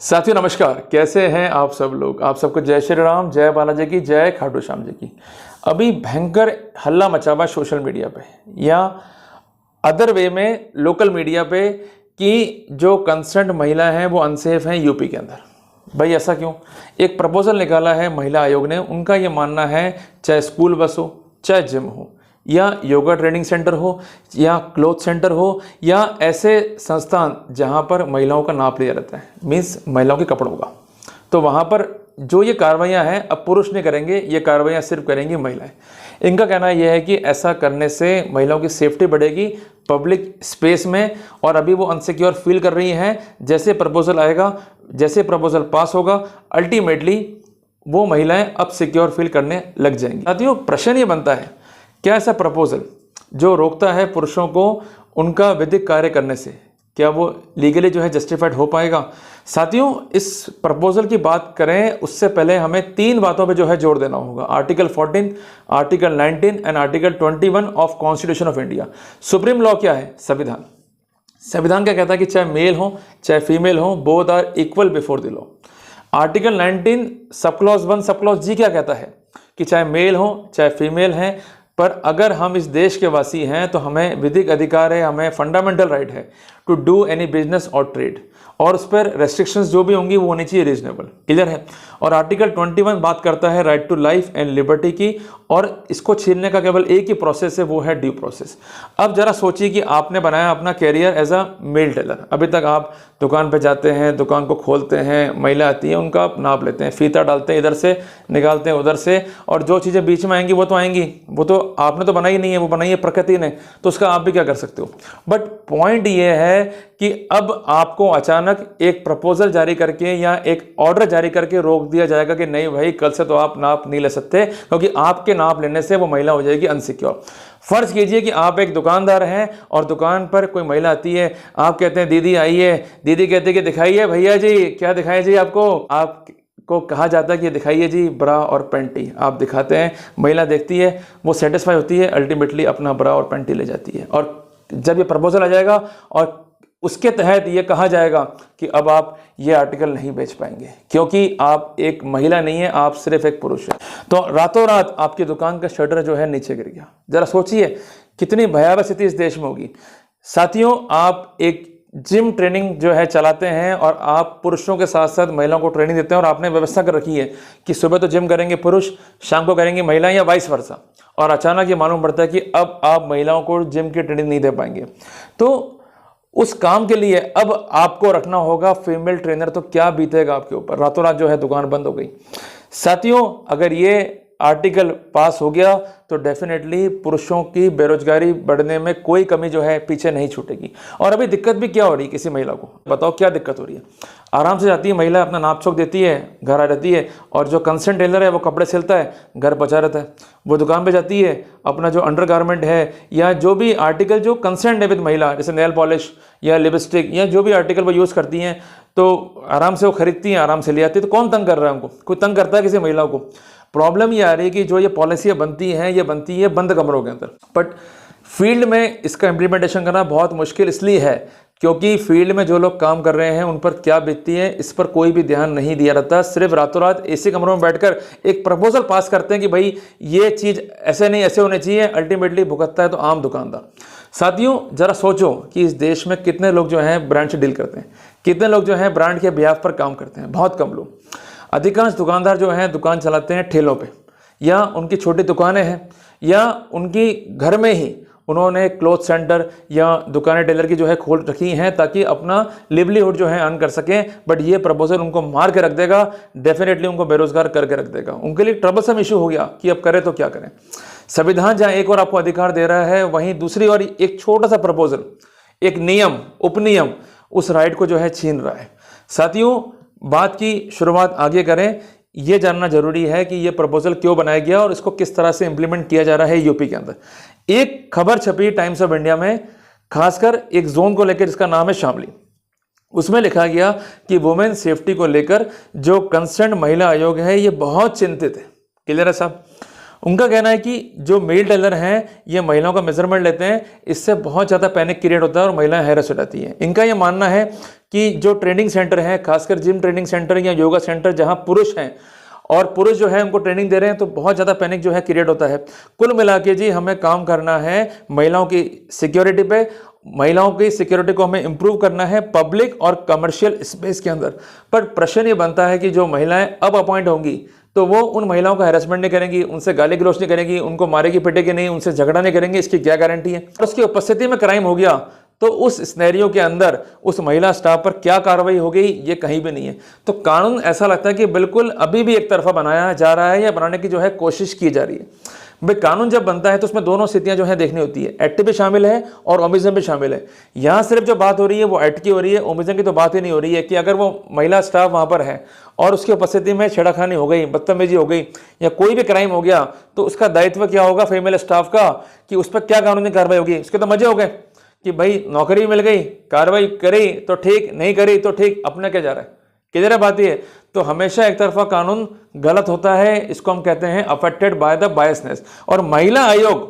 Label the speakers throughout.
Speaker 1: साथियों नमस्कार, कैसे हैं आप सब लोग। आप सबको जय श्री राम, जय बालाजी की, जय खाटू श्याम जी की। अभी भयंकर हल्ला मचा हुआ सोशल मीडिया पे या अदर वे में लोकल मीडिया पे कि जो कंसर्न महिला हैं वो अनसेफ हैं यूपी के अंदर। भाई ऐसा क्यों? एक प्रपोजल निकाला है महिला आयोग ने। उनका ये मानना है चाहे स्कूल बस हो, चाहे जिम हो, या योगा ट्रेनिंग सेंटर हो, या क्लोथ सेंटर हो, या ऐसे संस्थान जहाँ पर महिलाओं का नाप लिया रहता है, मीन्स महिलाओं के कपड़ों का, तो वहाँ पर जो ये कार्रवाइयाँ हैं अब पुरुष नहीं करेंगे, ये कार्रवाइयाँ सिर्फ करेंगी महिलाएं। इनका कहना यह है कि ऐसा करने से महिलाओं की सेफ्टी बढ़ेगी पब्लिक स्पेस में, और अभी वो अनसिक्योर फील कर रही हैं। जैसे प्रपोजल आएगा, जैसे प्रपोजल पास होगा, अल्टीमेटली वो महिलाएं अब सिक्योर फील करने लग जाएंगी। साथियों प्रश्न ये बनता है, क्या ऐसा प्रपोजल जो रोकता है पुरुषों को उनका विधिक कार्य करने से, क्या वो लीगली जो है जस्टिफाइड हो पाएगा? साथियों इस प्रपोजल की बात करें उससे पहले हमें 3 बातों पे जो है जोर देना होगा। Article 14, article 19 and article 21 of constitution of India. Supreme law क्या है? संविधान। संविधान क्या कहता है कि चाहे मेल हो चाहे फीमेल हो, both are equal before the law. Article 19 sub clause 1 sub clause जी क्या कहता है कि चाहे मेल हो चाहे फीमेल हैं, पर अगर हम इस देश के वासी हैं तो हमें विधिक अधिकार है, हमें फंडामेंटल राइट है टू डू एनी बिजनेस और ट्रेड, और उस पर रेस्ट्रिक्शंस जो भी होंगी वो होनी चाहिए रीजनेबल। क्लियर है? और आर्टिकल 21 बात करता है right to life and liberty की, और इसको छीनने का केवल एक ही प्रोसेस है, वो है ड्यू प्रोसेस। अब जरा सोचिए कि आपने बनाया अपना career as a male tailor. अभी तक आप दुकान पे जाते हैं, दुकान को खोलते हैं, महिला आती है, उनका आप नाप लेते हैं, फीता डालते हैं, इधर से निकालते हैं उधर से, और जो चीज़ें बीच में आएंगी वो तो आएंगी, वो तो आपने तो बनाई नहीं है, वो बनाई है प्रकृति ने, तो उसका आप भी क्या कर सकते हो। बट पॉइंट ये है कि अब आपको अचानक एक प्रपोजल जारी करके या एक ऑर्डर जारी करके रोक दिया जाएगा कि नहीं भाई, कल से तो आप नाप नहीं ले सकते, क्योंकि आपके नाप लेने से वो महिला हो जाएगी अनसिक्योर। फर्ज कीजिए कि आप एक दुकानदार हैं और दुकान पर कोई महिला आती है, आप कहते हैं दीदी आइए, दीदी कहते हैं कि दिखाइए भैया जी, क्या दिखाएं जी आपको? आपको कहा जाता है कि दिखाइए जी ब्रा और पैंटी। आप दिखाते हैं, महिला देखती है, वो सेटिस्फाई होती है, अल्टीमेटली अपना ब्रा और पैंटी ले जाती है। और जब ये प्रपोजल आ जाएगा और उसके तहत ये कहा जाएगा कि अब आप ये आर्टिकल नहीं बेच पाएंगे क्योंकि आप एक महिला नहीं है, आप सिर्फ एक पुरुष हैं, तो रातों रात आपकी दुकान का शटर जो है नीचे गिर गया। जरा सोचिए कितनी भयावह स्थिति इस देश में होगी। साथियों आप एक जिम ट्रेनिंग जो है चलाते हैं और आप पुरुषों के साथ साथ महिलाओं को ट्रेनिंग देते हैं, और आपने व्यवस्था कर रखी है कि सुबह तो जिम करेंगे पुरुष, शाम को करेंगे महिलाएं, या वाइस वर्सा, और अचानक ये मालूम पड़ता है कि अब आप महिलाओं को जिम की ट्रेनिंग नहीं दे पाएंगे, तो उस काम के लिए अब आपको रखना होगा फीमेल ट्रेनर। तो क्या बीतेगा आपके ऊपर? रातों रात जो है दुकान बंद हो गई। साथियों अगर ये आर्टिकल पास हो गया तो डेफिनेटली पुरुषों की बेरोजगारी बढ़ने में कोई कमी जो है पीछे नहीं छूटेगी। और अभी दिक्कत भी क्या हो रही है किसी महिला को? बताओ क्या दिक्कत हो रही है? आराम से जाती है महिला, अपना नाप छोक देती है, घर आ जाती है, और जो कंसर्न टेलर है वो कपड़े सिलता है, घर पहुंचा रहता है। वो दुकान पे जाती है, अपना जो अंडरगारमेंट है या जो भी आर्टिकल जो कंसर्न है विद महिला, जैसे नेल पॉलिश या लिपस्टिक या जो भी आर्टिकल वो यूज़ करती हैं, तो आराम से वो खरीदती हैं, आराम से ले आती है। तो कौन तंग कर रहा है उनको? कोई तंग करता है किसी महिला को? प्रॉब्लम ये आ रही है कि जो ये पॉलिसियाँ बनती हैं ये बनती है बंद कमरों के अंदर, बट फील्ड में इसका इम्प्लीमेंटेशन करना बहुत मुश्किल इसलिए है क्योंकि फील्ड में जो लोग काम कर रहे हैं उन पर क्या बीतती है इस पर कोई भी ध्यान नहीं दिया रहता। सिर्फ रातों रात एसी कमरों में बैठकर एक प्रपोजल पास करते हैं कि भाई ये चीज़ ऐसे नहीं ऐसे होनी चाहिए, अल्टीमेटली भुगतता है तो आम दुकानदार। साथियों जरा सोचो कि इस देश में कितने लोग जो हैं ब्रांड से डील करते हैं, कितने लोग जो हैं ब्रांड के बिहाफ पर काम करते हैं? बहुत कम लोग। अधिकांश दुकानदार जो हैं दुकान चलाते हैं ठेलों पे, या उनकी छोटी दुकानें हैं, या उनकी घर में ही उन्होंने क्लॉथ सेंटर या दुकानें टेलर की जो है खोल रखी हैं ताकि अपना लिवलीहुड जो है अर्न कर सकें। बट ये प्रपोजल उनको मार के रख देगा, डेफिनेटली उनको बेरोजगार करके रख देगा। उनके लिए ट्रबलसम इशू हो गया कि अब करें तो क्या करें। संविधान जहाँ एक और आपको अधिकार दे रहा है, वहीं दूसरी ओर एक छोटा सा प्रपोजल, एक नियम, उपनियम उस राइट को जो है छीन रहा है। साथियों बात की शुरुआत आगे करें, ये जानना जरूरी है कि ये प्रपोजल क्यों बनाया गया और इसको किस तरह से इंप्लीमेंट किया जा रहा है यूपी के अंदर। एक खबर छपी टाइम्स ऑफ इंडिया में, खासकर एक जोन को लेकर जिसका नाम है शामली। उसमें लिखा गया कि वुमेन सेफ्टी को लेकर जो कंसर्न महिला आयोग है ये बहुत चिंतित है। क्लियर है साहब? उनका कहना है कि जो मेल टेलर हैं ये महिलाओं का मेजरमेंट लेते हैं, इससे बहुत ज़्यादा पैनिक क्रिएट होता है और महिलाएं हैरस हो जाती हैं। इनका ये मानना है कि जो ट्रेनिंग सेंटर है, खासकर जिम ट्रेनिंग सेंटर या योगा सेंटर जहाँ पुरुष हैं और पुरुष जो है उनको ट्रेनिंग दे रहे हैं, तो बहुत ज़्यादा पैनिक जो है क्रिएट होता है। कुल मिला के जी हमें काम करना है महिलाओं की सिक्योरिटी पे, महिलाओं की सिक्योरिटी को हमें इंप्रूव करना है पब्लिक और कमर्शियल स्पेस के अंदर। पर प्रश्न ये बनता है कि जो महिलाएं अब अपॉइंट होंगी तो वो उन महिलाओं का हैरेसमेंट नहीं करेंगी, उनसे गाली गलौज नहीं करेंगी, उनको मारेगी पिटेगी नहीं, उनसे झगड़ा नहीं करेंगी, इसकी क्या गारंटी है? और उसकी उपस्थिति में क्राइम हो गया तो उस सिनेरियो के अंदर उस महिला स्टाफ पर क्या कार्रवाई हो गई, ये कहीं भी नहीं है। तो कानून ऐसा लगता है कि बिल्कुल अभी भी एक तरफा बनाया जा रहा है या बनाने की जो है कोशिश की जा रही है। भाई कानून जब बनता है तो उसमें दोनों स्थितियां जो है देखनी होती है, एक्ट भी शामिल है और ओमिजम भी शामिल है। यहाँ सिर्फ जो बात हो रही है वो एक्ट की हो रही है, ओमिजम की तो बात ही नहीं हो रही है कि अगर वो महिला स्टाफ वहाँ पर है और उसकी उपस्थिति में छेड़खानी हो गई, बदतमीजी हो गई या कोई भी क्राइम हो गया तो उसका दायित्व क्या होगा फीमेल स्टाफ का, कि उस पर क्या कानूनी कार्रवाई होगी। उसके तो मजे हो गए कि भाई नौकरी मिल गई, कार्रवाई करी तो ठीक, नहीं करी तो ठीक, अपना क्या जा रहा है, किधर बात है। तो हमेशा एक तरफा कानून गलत होता है, इसको हम कहते हैं अफेक्टेड बाय द बायसनेस। और महिला आयोग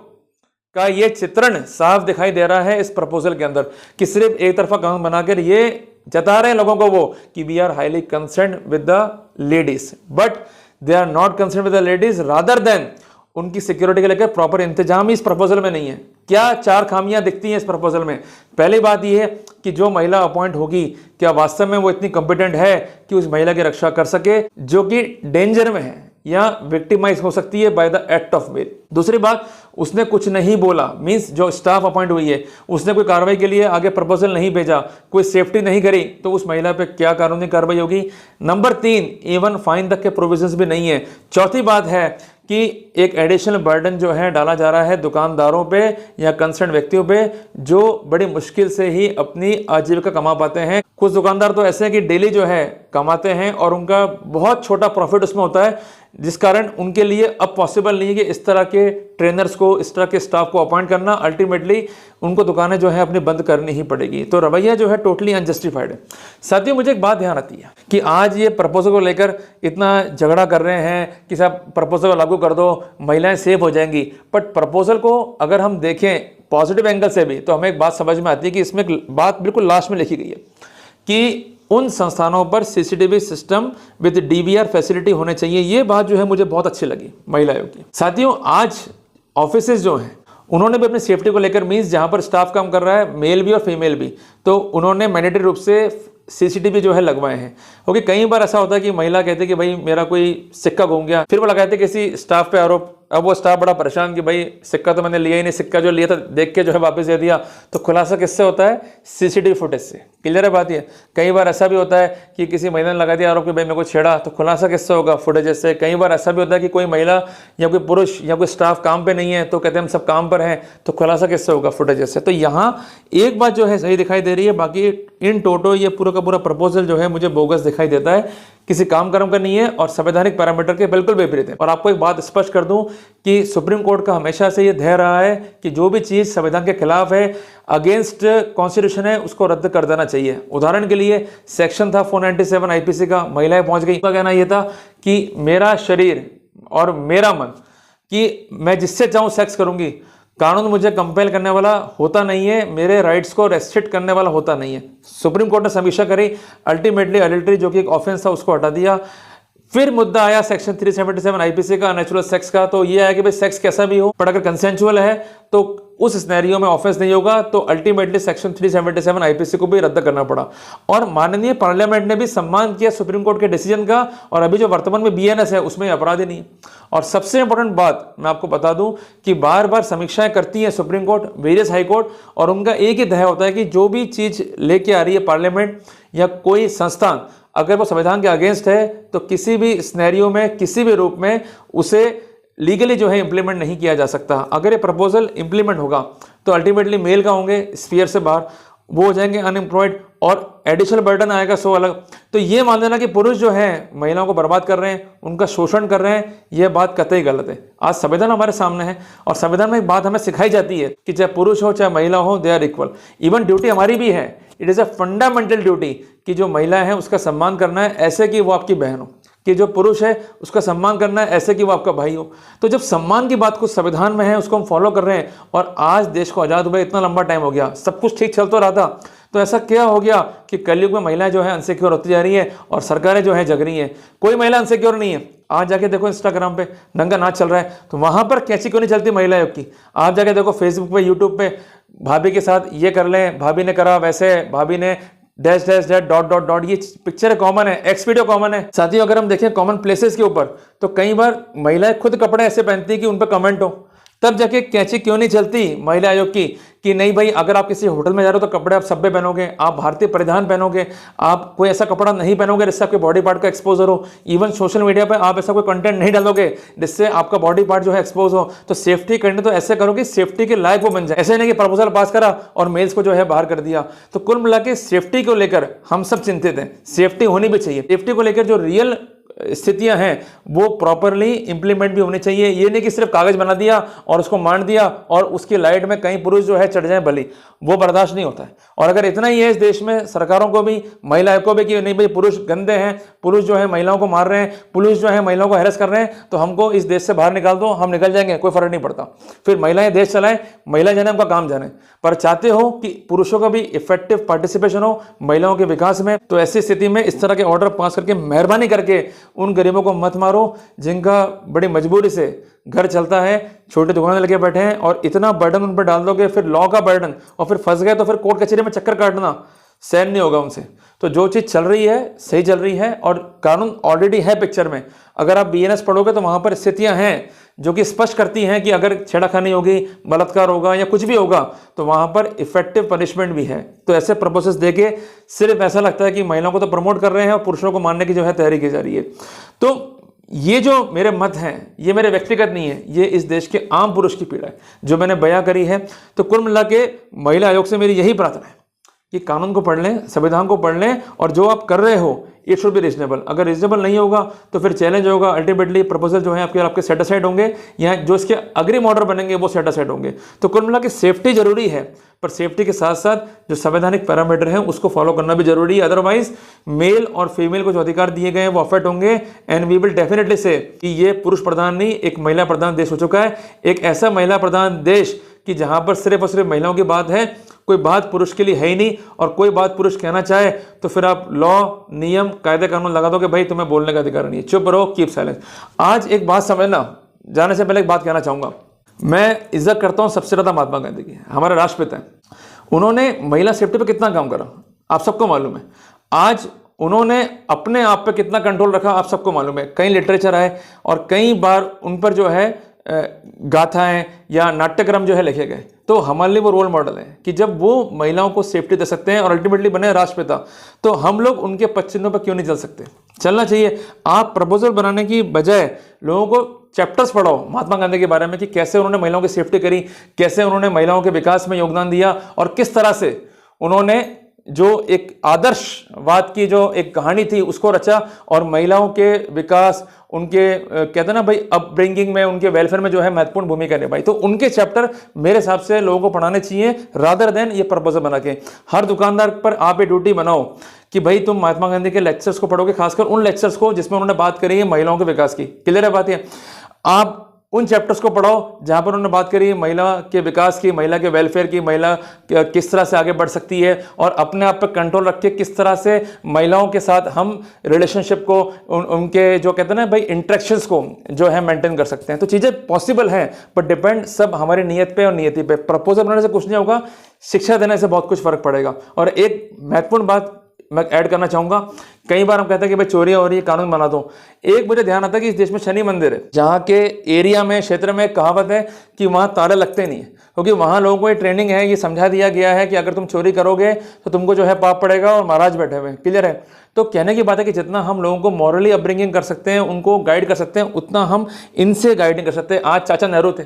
Speaker 1: का ये चित्रण साफ दिखाई दे रहा है इस प्रपोजल के अंदर कि सिर्फ एक तरफा कानून बनाकर ये जता रहे हैं लोगों को वो कि we are highly concern with the ladies, but they are not concern with the ladies, rather than उनकी सिक्योरिटी के लेकर प्रॉपर इंतजाम ही इस प्रपोजल में नहीं है। क्या 4 खामियां दिखती हैं इस प्रपोजल में? पहली बात यह है कि जो महिला अपॉइंट होगी क्या वास्तव में वो इतनी कॉम्पिटेंट है कि उस महिला की रक्षा कर सके जो कि डेंजर में है या विक्टिमाइज हो सकती है by the act of male. दूसरी बात, उसने कुछ नहीं बोला, मींस जो स्टाफ अपॉइंट हुई है उसने कोई कार्रवाई के लिए आगे प्रपोजल नहीं भेजा, कोई सेफ्टी नहीं करी, तो उस महिला पे क्या कानूनी कार्रवाई होगी। नंबर 3, इवन फाइन तक के प्रोविजंस भी नहीं है। चौथी बात है कि एक एडिशनल बर्डन जो है डाला जा रहा है दुकानदारों पे या कंसर्न व्यक्तियों पे जो बड़ी मुश्किल से ही अपनी आजीविका कमा पाते हैं। कुछ दुकानदार तो ऐसे हैं कि डेली जो है कमाते हैं और उनका बहुत छोटा प्रॉफिट उसमें होता है, जिस कारण उनके लिए अब पॉसिबल नहीं है कि इस तरह के ट्रेनर्स को, इस तरह के स्टाफ को अपॉइंट करना। अल्टीमेटली उनको दुकानें जो है अपनी बंद करनी ही पड़ेगी। तो रवैया जो है टोटली अनजस्टिफाइड है। साथियों, मुझे एक बात ध्यान आती है कि आज ये प्रपोजल को लेकर इतना झगड़ा कर रहे हैं कि साहब प्रपोजल को लागू कर दो, महिलाएं सेफ हो जाएंगी। बट प्रपोजल को अगर हम देखें पॉजिटिव एंगल से भी तो हमें एक बात समझ में आती है कि इसमें एक बात बिल्कुल लास्ट में लिखी गई है कि उन संस्थानों पर CCTV system with DVR facility होने चाहिए। ये बात जो है मुझे बहुत अच्छी लगी महिला आयोग की। साथियों, आज ऑफिसेज जो हैं उन्होंने भी अपनी सेफ्टी को लेकर, मीन्स जहां पर स्टाफ काम कर रहा है मेल भी और फीमेल भी, तो उन्होंने मैंडेटरी रूप से सीसीटीवी जो है लगवाए हैं। क्योंकि कई बार ऐसा होता है कि महिला कहती है कि भाई मेरा कोई सिक्का घूम गया, फिर वो लगाते किसी स्टाफ पे आरोप। अब वो स्टाफ बड़ा परेशान कि भाई सिक्का तो मैंने लिया ही नहीं, सिक्का जो लिया था देख के जो है वापस दे दिया। तो खुलासा किससे होता है? सीसीटीवी फुटेज से। क्लियर है बात ये। कई बार ऐसा भी होता है कि किसी महिला ने लगा दिया आरोप कि भाई मेरे को छेड़ा, तो खुलासा किससे होगा? फुटेजेस से। कई बार ऐसा भी होता है कि कोई महिला या कोई पुरुष या कोई स्टाफ काम पे नहीं है तो कहते हैं हम सब काम पर हैं, तो खुलासा किससे होगा? फुटेजेस से। तो यहाँ एक बात जो है सही दिखाई दे रही है, बाकी इन टोटो ये पूरा का पूरा प्रपोजल जो है मुझे बोगस दिखाई देता है, किसी काम कर्म का नहीं है और संवैधानिक पैरामीटर के बिल्कुल विपरीत है। और आपको एक बात स्पष्ट कर दूं कि सुप्रीम कोर्ट का हमेशा से ये ध्येय रहा है कि जो भी चीज संविधान के खिलाफ है, अगेंस्ट कॉन्स्टिट्यूशन है, उसको रद्द कर देना चाहिए। उदाहरण के लिए सेक्शन था 497 आईपीसी का, महिलाएं पहुंच गई। उनका कहना यह था कि मेरा शरीर और मेरा मन, कि मैं जिससे चाहूं सेक्स करूंगी, कानून मुझे कंपेल करने वाला होता नहीं है, मेरे राइट्स को रेस्ट्रिक्ट करने वाला होता नहीं है। सुप्रीम कोर्ट ने समीक्षा करी, अल्टीमेटली अडल्टरी जो कि एक ऑफेंस था उसको हटा दिया। फिर मुद्दा आया सेक्शन 377 आईपीसी का, नेचुरल सेक्स का। तो ये आया कि भाई सेक्स कैसा भी हो, पर अगर कंसेंचुअल है तो उस सिनेरियो में ऑफेंस नहीं होगा। तो अल्टीमेटली सेक्शन 377 आईपीसी को भी रद्द करना पड़ा। और माननीय पार्लियामेंट ने भी सम्मान किया सुप्रीम कोर्ट के डिसीजन का, और अभी जो वर्तमान में बीएनएस है उसमें अपराध ही नहीं है। और सबसे इंपॉर्टेंट बात मैं आपको बता दूं कि बार बार समीक्षाएं करती है supreme court, various high court, और उनका एक ही ध्येय होता है कि जो भी चीज लेके आ रही है पार्लियामेंट या कोई संस्थान, अगर वो संविधान के अगेंस्ट है तो किसी भी सिनेरियो में, किसी भी रूप में उसे लीगली जो है इंप्लीमेंट नहीं किया जा सकता। अगर ये प्रपोजल इंप्लीमेंट होगा तो अल्टीमेटली मेल का होंगे स्फीयर से बाहर, वो हो जाएंगे अनएम्प्लॉयड और एडिशनल बर्डन आएगा 100 अलग। तो ये मान लेना कि पुरुष जो है महिलाओं को बर्बाद कर रहे हैं, उनका शोषण कर रहे हैं, यह बात कतई गलत है। आज संविधान हमारे सामने है और संविधान में एक बात हमें सिखाई जाती है कि चाहे पुरुष हो चाहे महिला हो, they are equal. Even duty हमारी भी है, it is a fundamental duty कि जो महिला है उसका सम्मान करना है, ऐसे कि वो आपकी बहन हो। कि जो पुरुष है उसका सम्मान करना है ऐसे कि वो आपका भाई हो। तो जब सम्मान की बात कुछ संविधान में है, उसको हम फॉलो कर रहे हैं, और आज देश को आज़ाद हुए इतना लंबा टाइम हो गया, सब कुछ ठीक चल तो रहा था, तो ऐसा क्या हो गया कि कलयुग में महिलाएं जो है अनसिक्योर होती जा रही है और सरकारें जो है जग रही हैं? कोई महिला अनसिक्योर नहीं है। आज जाके देखो इंस्टाग्राम पे नंगा नाच चल रहा है, तो वहां पर कैसी क्यों नहीं चलती महिला आयोग की? आप जाके देखो फेसबुक पे, यूट्यूब पे, भाभी के साथ ये कर लें, भाभी ने करा वैसे, भाभी ने dash dash dash dot dot dot, ये पिक्चर कॉमन है, एक्स वीडियो कॉमन है। साथियों अगर हम देखें कॉमन प्लेसेस के ऊपर, तो कई बार महिलाएं खुद कपड़े ऐसे पहनती है कि उन पर कमेंट हो, तब जाके कैची क्यों नहीं चलती महिला आयोग की कि नहीं भाई, अगर आप किसी होटल में जा रहे हो तो कपड़े आप सभ्य पहनोगे, आप भारतीय परिधान पहनोगे, आप कोई ऐसा कपड़ा नहीं पहनोगे जिससे आपके बॉडी पार्ट का एक्सपोजर हो। इवन सोशल मीडिया पे आप ऐसा कोई कंटेंट नहीं डालोगे जिससे आपका बॉडी पार्ट जो है एक्सपोज हो। तो सेफ्टी करनी तो ऐसे करो कि सेफ्टी के लायक वो बन जाए, ऐसे नहीं कि प्रपोजल पास करा और मेल्स को जो है बाहर कर दिया। तो कुल मिला के सेफ्टी को लेकर हम सब चिंतित हैं, सेफ्टी होनी भी चाहिए। सेफ्टी को लेकर जो रियल स्थितियां हैं वो प्रॉपरली इंप्लीमेंट भी होनी चाहिए। ये नहीं कि सिर्फ कागज बना दिया और उसको मान दिया और उसकी लाइट में कई पुरुष जो है चढ़ जाए बलि, वो बर्दाश्त नहीं होता है। और अगर इतना ही है इस देश में, सरकारों को भी, महिला को भी, कि नहीं भाई पुरुष गंदे हैं, पुरुष जो है महिलाओं को मार रहे हैं, पुरुष जो है महिलाओं को हैरेस कर रहे हैं, तो हमको इस देश से बाहर निकाल दो, हम निकल जाएंगे, कोई फर्क नहीं पड़ता। फिर महिलाएं देश चलाएं, महिला जाने उनका काम जाने। पर चाहते हो कि पुरुषों का भी इफेक्टिव पार्टिसिपेशन हो महिलाओं के विकास में, तो ऐसी स्थिति में इस तरह के ऑर्डर पास करके मेहरबानी करके उन गरीबों को मत मारो जिनका बड़ी मजबूरी से घर चलता है, छोटे दुकानें लगे बैठे हैं, और इतना बर्डन उन पर डाल दोगे, फिर लॉ का बर्डन, और फिर फंस गए तो फिर कोर्ट कचहरी में चक्कर काटना सहन नहीं होगा उनसे। तो जो चीज़ चल रही है सही चल रही है, और कानून ऑलरेडी है पिक्चर में। अगर आप बीएनएस पढ़ोगे तो वहाँ पर स्थितियाँ हैं जो कि स्पष्ट करती हैं कि अगर छेड़खानी होगी, बलात्कार होगा या कुछ भी होगा, तो वहाँ पर इफेक्टिव पनिशमेंट भी है। तो ऐसे प्रपोजल्स देके सिर्फ ऐसा लगता है कि महिलाओं को तो प्रमोट कर रहे हैं और पुरुषों को मारने की जो है तैयारी की जा रही है। तो ये जो मेरे मत हैं, ये मेरे व्यक्तिगत नहीं है, ये इस देश के आम पुरुष की पीड़ा है जो मैंने बयां करी है। तो कुल मिला के महिला आयोग से मेरी यही प्रार्थना है कि कानून को पढ़ लें, संविधान को पढ़ लें, और जो आप कर रहे हो इट शुड बी रीजनेबल। अगर रीजनेबल नहीं होगा तो फिर चैलेंज होगा, अल्टीमेटली प्रपोजल जो है आपके सेट असाइड होंगे, या जो इसके अग्रिम ऑर्डर बनेंगे वो सेट असाइड होंगे। तो कुल मिला के सेफ्टी जरूरी है, पर सेफ्टी के साथ साथ जो संवैधानिक पैरामीटर हैं उसको फॉलो करना भी जरूरी है। अदरवाइज मेल और फीमेल को जो अधिकार दिए गए हैं वो अफेक्ट होंगे, एंड वी विल डेफिनेटली से कि ये पुरुष प्रधान नहीं, एक महिला प्रधान देश हो चुका है। एक ऐसा महिला प्रधान देश कि जहां पर सिर्फ और सिर्फ महिलाओं की बात है, कोई बात पुरुष के लिए है ही नहीं, और कोई बात पुरुष कहना चाहे तो फिर आप लॉ, नियम, कायदे कानून लगा दो कि भाई तुम्हें बोलने का अधिकार नहीं है, चुप रहो, कीप साइलेंस। आज एक बात समझना, जाने से पहले एक बात कहना चाहूंगा, मैं इज्जत करता हूं सबसे ज्यादा महात्मा गांधी की, हमारे राष्ट्रपिता हैं। उन्होंने महिला सेफ्टी पे कितना काम करा आप सबको मालूम है। आज उन्होंने अपने आप पे कितना कंट्रोल रखा आप सबको मालूम है। कई लिटरेचर आए और कई बार उन पर जो है गाथाएं या नाट्यक्रम जो है लिखे गए। तो हमारे लिए वो रोल मॉडल है कि जब वो महिलाओं को सेफ्टी दे सकते हैं और अल्टीमेटली बने राष्ट्रपिता, तो हम लोग उनके पच्चिन्हों पर क्यों नहीं चल सकते? चलना चाहिए। आप प्रपोजल बनाने की बजाय लोगों को चैप्टर्स पढ़ाओ महात्मा गांधी के बारे में कि कैसे उन्होंने महिलाओं की सेफ्टी करी, कैसे उन्होंने महिलाओं के विकास में योगदान दिया, और किस तरह से उन्होंने जो एक आदर्शवाद की जो एक कहानी थी उसको रचा, और महिलाओं के विकास, उनके कहते हैं ना भाई अपब्रिंगिंग में, उनके वेलफेयर में जो है महत्वपूर्ण भूमिका निभाई। तो उनके चैप्टर मेरे हिसाब से लोगों को पढ़ाने चाहिए, रादर देन ये प्रपोजल बना के। हर दुकानदार पर आप ये ड्यूटी बनाओ कि भाई तुम महात्मा गांधी के लेक्चर्स को पढ़ोगे, खासकर उन लेक्चर्स को जिसमें उन्होंने बात करी है महिलाओं के विकास की। क्लियर है बात है? आप उन चैप्टर्स को पढ़ाओ जहां पर उन्होंने बात करी महिला के विकास की, महिला के वेलफेयर की, महिला किस तरह से आगे बढ़ सकती है, और अपने आप पर कंट्रोल रख के किस तरह से महिलाओं के साथ हम रिलेशनशिप को, उनके जो कहते हैं ना भाई इंटरेक्शंस को जो है मेंटेन कर सकते हैं। तो चीज़ें पॉसिबल हैं, पर डिपेंड सब हमारी नीयत पे और नियति पे। प्रपोजल बनाने से कुछ नहीं होगा, शिक्षा देने से बहुत कुछ फर्क पड़ेगा। और एक महत्वपूर्ण बात मैं ऐड करना चाहूंगा, कई बार हम कहते हैं कि भाई चोरियां हो रही है, कानून बना दो। एक मुझे ध्यान आता है कि इस देश में शनि मंदिर है, जहाँ के एरिया में, क्षेत्र में कहावत है कि वहाँ ताले लगते नहीं है, क्योंकि वहाँ लोगों को ये ट्रेनिंग है, ये समझा दिया गया है कि अगर तुम चोरी करोगे तो तुमको जो है पाप पड़ेगा, और महाराज बैठे हुए। क्लियर है? तो कहने की बात है कि जितना हम लोगों को मॉरली अपब्रिंगिंग कर सकते हैं, उनको गाइड कर सकते हैं, उतना हम इनसे गाइडिंग कर सकते हैं। आज चाचा नेहरू थे,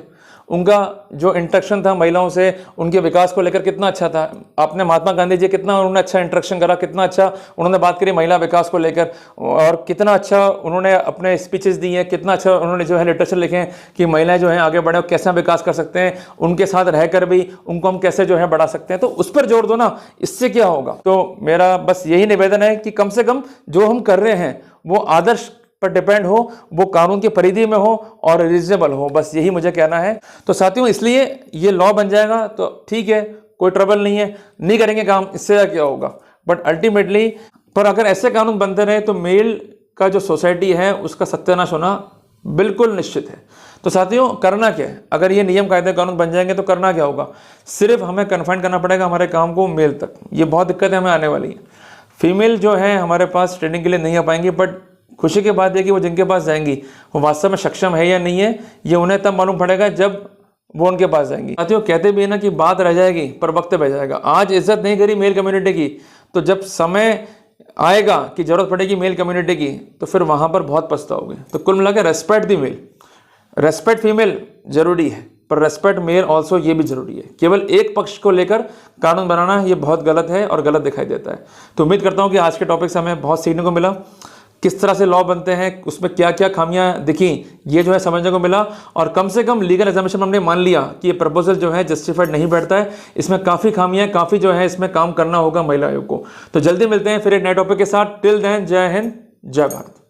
Speaker 1: उनका जो इंटरेक्शन था महिलाओं से, उनके विकास को लेकर कितना अच्छा था। आपने महात्मा गांधी जी कितना उन्होंने अच्छा इंटरेक्शन करा, कितना अच्छा उन्होंने बात करी महिला विकास को लेकर, और कितना अच्छा उन्होंने अपने स्पीचेस दी हैं, कितना अच्छा उन्होंने जो है लिटरेचर लिखे हैं कि महिलाएं जो हैं आगे बढ़े, कैसे हम विकास कर सकते हैं, उनके साथ रहकर भी उनको हम कैसे जो है बढ़ा सकते हैं। तो उस पर जोर दो ना, इससे क्या होगा। तो मेरा बस यही निवेदन है कि कम से कम जो हम कर रहे हैं वो आदर्श पर डिपेंड हो, वो कानून की परिधि में हो और रीजनेबल हो, बस यही मुझे कहना है। तो साथियों इसलिए ये लॉ बन जाएगा तो ठीक है, कोई ट्रबल नहीं है, नहीं करेंगे काम, इससे क्या होगा। बट अल्टीमेटली पर अगर ऐसे कानून बनते रहे तो मेल का जो सोसाइटी है उसका सत्यानाश होना बिल्कुल निश्चित है। तो साथियों करना क्या है, अगर ये नियम कायदे कानून बन जाएंगे तो करना क्या होगा, सिर्फ हमें कन्फाइन करना पड़ेगा हमारे काम को मेल तक। ये बहुत दिक्कतें हमें आने वाली है, फीमेल जो है हमारे पास ट्रेनिंग के लिए नहीं आ पाएंगी, बट खुशी की बात है कि वो जिनके पास जाएंगी वो वास्तव में सक्षम है या नहीं है, ये उन्हें तब मालूम पड़ेगा जब वो उनके पास जाएंगी। साथियों कहते भी है ना कि बात रह जाएगी पर वक्त बह जाएगा। आज इज्जत नहीं करी मेल कम्युनिटी की, तो जब समय आएगा कि जरूरत पड़ेगी मेल कम्युनिटी की तो फिर वहां पर बहुत पछताओगे। तो कुल मिलाकर रेस्पेक्ट दी मेल, रेस्पेक्ट फीमेल जरूरी है, पर रेस्पेक्ट मेल ऑल्सो ये भी जरूरी है। केवल एक पक्ष को लेकर कानून बनाना ये बहुत गलत है और गलत दिखाई देता है। तो उम्मीद करता हूँ कि आज के टॉपिक से हमें बहुत सीखने को मिला, किस तरह से लॉ बनते हैं, उसमें क्या क्या खामियां दिखी, ये जो है समझने को मिला। और कम से कम लीगल एग्जामिनेशन में हमने मान लिया कि ये प्रपोजल जो है जस्टिफाइड नहीं बैठता है, इसमें काफ़ी खामियां, काफ़ी जो है इसमें काम करना होगा महिला आयोग को। तो जल्दी मिलते हैं फिर एक नए टॉपिक के साथ। टिल देन जय हिंद, जय भारत।